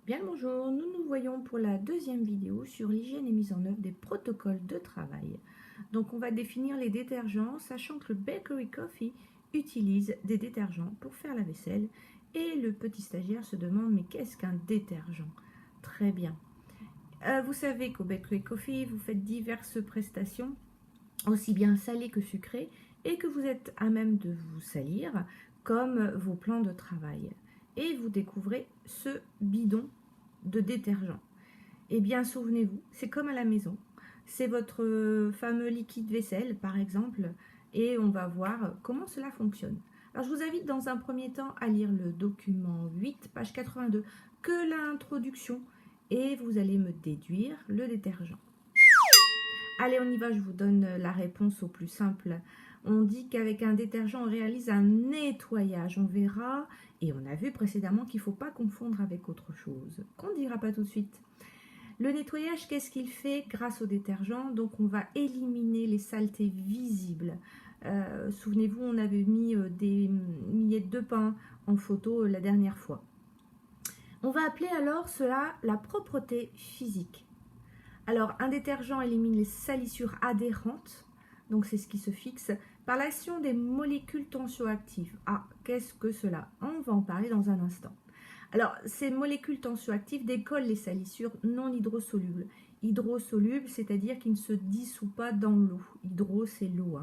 Bien le bonjour, nous nous voyons pour la deuxième vidéo sur l'hygiène et mise en œuvre des protocoles de travail. Donc on va définir les détergents, sachant que le Bakery Coffee utilise des détergents pour faire la vaisselle. Et le petit stagiaire se demande, mais qu'est-ce qu'un détergent? Très bien. Vous savez qu'au Bakery Coffee, vous faites diverses prestations, aussi bien salées que sucrées, et que vous êtes à même de vous salir, comme vos plans de travail. Et vous découvrez ce bidon de détergent. Eh bien, souvenez-vous, c'est comme à la maison. C'est votre fameux liquide vaisselle, par exemple, et on va voir comment cela fonctionne. Alors, je vous invite dans un premier temps à lire le document 8, page 82, que l'introduction, et vous allez me déduire le détergent. Allez, on y va, je vous donne la réponse au plus simple. On dit qu'avec un détergent, on réalise un nettoyage. On verra, et on a vu précédemment qu'il ne faut pas confondre avec autre chose, qu'on ne dira pas tout de suite. Le nettoyage, qu'est-ce qu'il fait grâce au détergent? Donc, on va éliminer les saletés visibles. Souvenez-vous, on avait mis des miettes de pain en photo la dernière fois. On va appeler alors cela la propreté physique. Alors, un détergent élimine les salissures adhérentes, donc c'est ce qui se fixe, par l'action des molécules tensioactives. Ah, qu'est-ce que cela? On va en parler dans un instant. Alors, ces molécules tensioactives décollent les salissures non hydrosolubles. Hydrosolubles, c'est-à-dire qu'ils ne se dissouent pas dans l'eau. Hydro, c'est l'eau.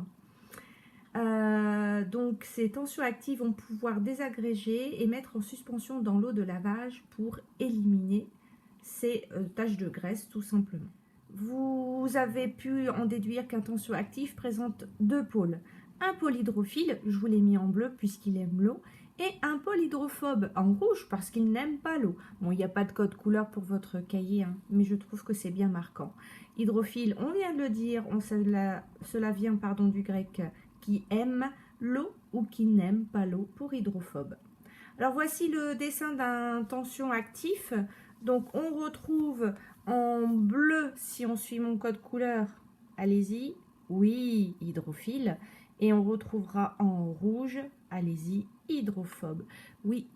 Donc, ces tensioactives vont pouvoir désagréger et mettre en suspension dans l'eau de lavage pour éliminer ces taches de graisse, tout simplement. Vous avez pu en déduire qu'un tensioactif présente deux pôles. Un pôle hydrophile, je vous l'ai mis en bleu puisqu'il aime l'eau, et un pôle hydrophobe en rouge parce qu'il n'aime pas l'eau. Bon, il n'y a pas de code couleur pour votre cahier, hein, mais je trouve que c'est bien marquant. Hydrophile, on vient de le dire, cela vient du grec qui aime l'eau ou qui n'aime pas l'eau pour hydrophobe. Alors voici le dessin d'un tensioactif. Donc on retrouve en bleu, si on suit mon code couleur, allez-y, oui, hydrophile. Et on retrouvera en rouge, allez-y, hydrophobe. Oui,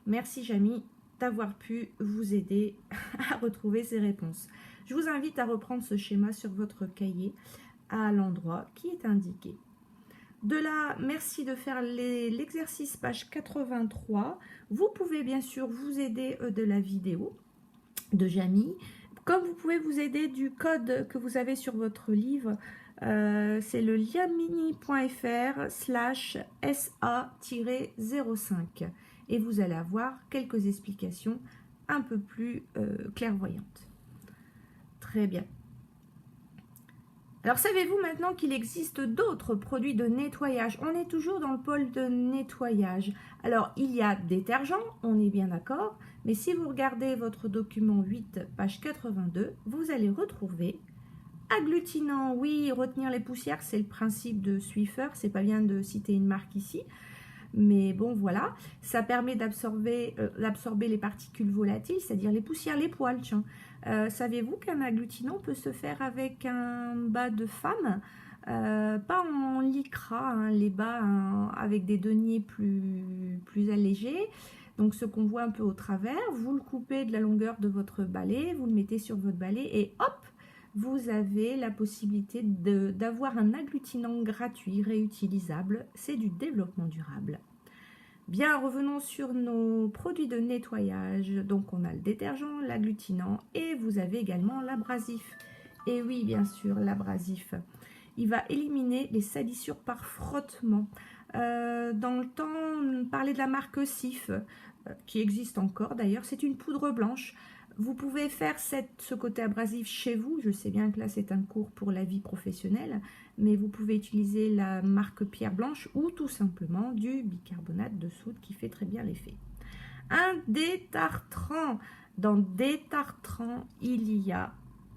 merci Jamy d'avoir pu vous aider à retrouver ces réponses. Je vous invite à reprendre ce schéma sur votre cahier à l'endroit qui est indiqué. De là, merci de faire l'exercice page 83. Vous pouvez bien sûr vous aider de la vidéo de Jamy, comme vous pouvez vous aider du code que vous avez sur votre livre. C'est le liamini.fr/SA-05 et vous allez avoir quelques explications un peu plus clairvoyantes. Très bien. Alors, savez-vous maintenant qu'il existe d'autres produits de nettoyage? On est toujours dans le pôle de nettoyage. Alors, il y a détergent, on est bien d'accord, mais si vous regardez votre document 8, page 82, vous allez retrouver agglutinant. Oui, retenir les poussières, c'est le principe de Swiffer, c'est pas bien de citer une marque ici. Mais bon, voilà, ça permet d'absorber les particules volatiles, c'est-à-dire les poussières, les poils. Savez-vous qu'un agglutinant peut se faire avec un bas de femme, pas en lycra, hein, les bas avec des deniers plus allégés. Donc ce qu'on voit un peu au travers, vous le coupez de la longueur de votre balai, vous le mettez sur votre balai et hop, vous avez la possibilité d'avoir un agglutinant gratuit, réutilisable. C'est du développement durable. Bien, revenons sur nos produits de nettoyage. Donc, on a le détergent, l'agglutinant et vous avez également l'abrasif. Et oui, bien sûr, l'abrasif. Il va éliminer les salissures par frottement. Dans le temps, on parlait de la marque Sif, qui existe encore d'ailleurs. C'est une poudre blanche. Vous pouvez faire ce côté abrasif chez vous. Je sais bien que là, c'est un cours pour la vie professionnelle, mais vous pouvez utiliser la marque Pierre Blanche ou tout simplement du bicarbonate de soude qui fait très bien l'effet. Un détartrant. Dans détartrant, il y a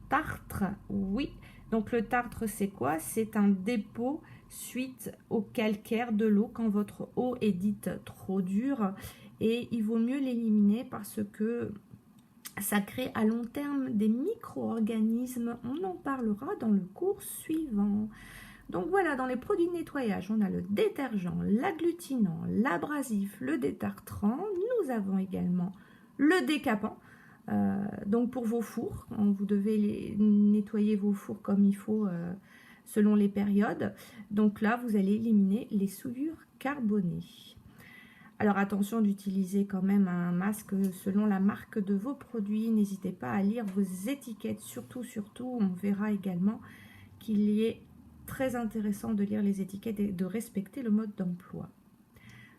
tartre. Oui, donc le tartre, c'est quoi? C'est un dépôt suite au calcaire de l'eau quand votre eau est dite trop dure. Et il vaut mieux l'éliminer parce que ça crée à long terme des micro-organismes. On en parlera dans le cours suivant. Donc voilà, dans les produits de nettoyage, on a le détergent, l'agglutinant, l'abrasif, le détartrant. Nous avons également le décapant. Donc pour vos fours, vous devez nettoyer vos fours comme il faut selon les périodes. Donc là, vous allez éliminer les souillures carbonées. Alors attention d'utiliser quand même un masque selon la marque de vos produits. N'hésitez pas à lire vos étiquettes, surtout. On verra également qu'il est très intéressant de lire les étiquettes et de respecter le mode d'emploi.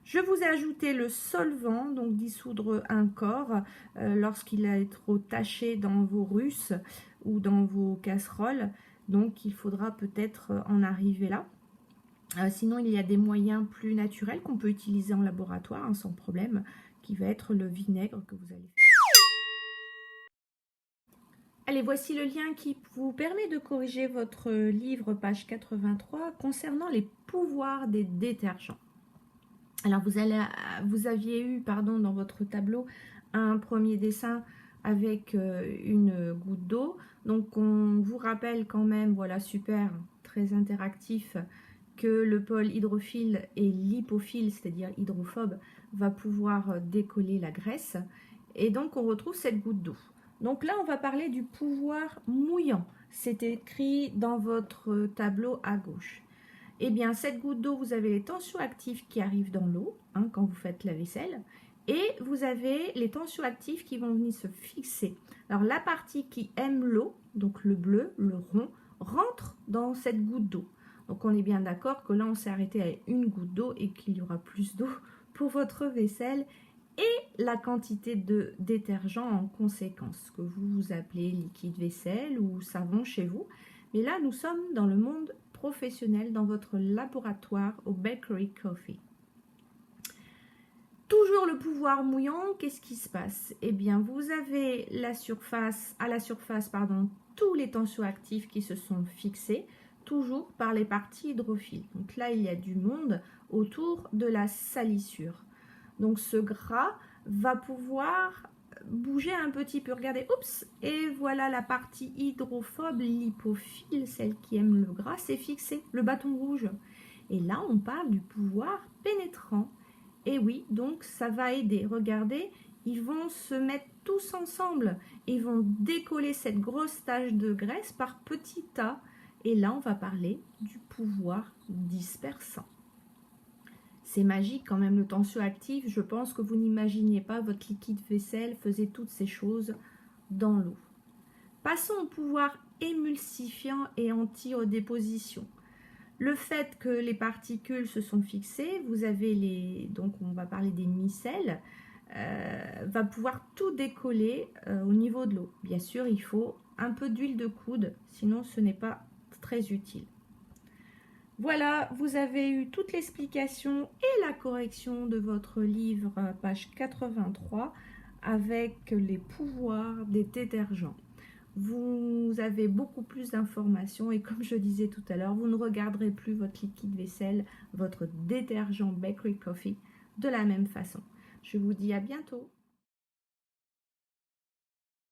Je vous ai ajouté le solvant, donc dissoudre un corps lorsqu'il est trop taché dans vos russes ou dans vos casseroles. Donc il faudra peut-être en arriver là. Sinon, il y a des moyens plus naturels qu'on peut utiliser en laboratoire sans problème, qui va être le vinaigre que vous allez faire. Allez, voici le lien qui vous permet de corriger votre livre, page 83, concernant les pouvoirs des détergents. Alors, vous aviez eu, dans votre tableau, un premier dessin avec une goutte d'eau. Donc, on vous rappelle quand même, voilà, super, très interactif, que le pôle hydrophile et lipophile, c'est-à-dire hydrophobe, va pouvoir décoller la graisse. Et donc, on retrouve cette goutte d'eau. Donc là, on va parler du pouvoir mouillant. C'est écrit dans votre tableau à gauche. Eh bien, cette goutte d'eau, vous avez les tensioactifs qui arrivent dans l'eau quand vous faites la vaisselle. Et vous avez les tensioactifs qui vont venir se fixer. Alors, la partie qui aime l'eau, donc le bleu, le rond, rentre dans cette goutte d'eau. Donc, on est bien d'accord que là, on s'est arrêté à une goutte d'eau et qu'il y aura plus d'eau pour votre vaisselle et la quantité de détergent en conséquence, que vous appelez liquide vaisselle ou savon chez vous. Mais là, nous sommes dans le monde professionnel, dans votre laboratoire au Bakery Coffee. Toujours le pouvoir mouillant, qu'est-ce qui se passe? Eh bien, vous avez à la surface, tous les tensioactifs qui se sont fixés, toujours par les parties hydrophiles. Donc là, il y a du monde autour de la salissure. Donc ce gras va pouvoir bouger un petit peu. Regardez, oups, et voilà la partie hydrophobe, lipophile, celle qui aime le gras, c'est fixé, le bâton rouge. Et là, on parle du pouvoir pénétrant. Et oui, donc ça va aider. Regardez, ils vont se mettre tous ensemble. Ils vont décoller cette grosse tache de graisse par petits tas. Et là, on va parler du pouvoir dispersant. C'est magique quand même le tensioactif. Je pense que vous n'imaginiez pas votre liquide vaisselle faisait toutes ces choses dans l'eau. Passons au pouvoir émulsifiant et anti-redéposition. Le fait que les particules se sont fixées, vous avez donc on va parler des micelles, va pouvoir tout décoller au niveau de l'eau. Bien sûr, il faut un peu d'huile de coude, sinon ce n'est pas très utile. Voilà, vous avez eu toute l'explication et la correction de votre livre, page 83, avec les pouvoirs des détergents. Vous avez beaucoup plus d'informations et comme je disais tout à l'heure, vous ne regarderez plus votre liquide vaisselle, votre détergent Bakery Coffee de la même façon. Je vous dis à bientôt.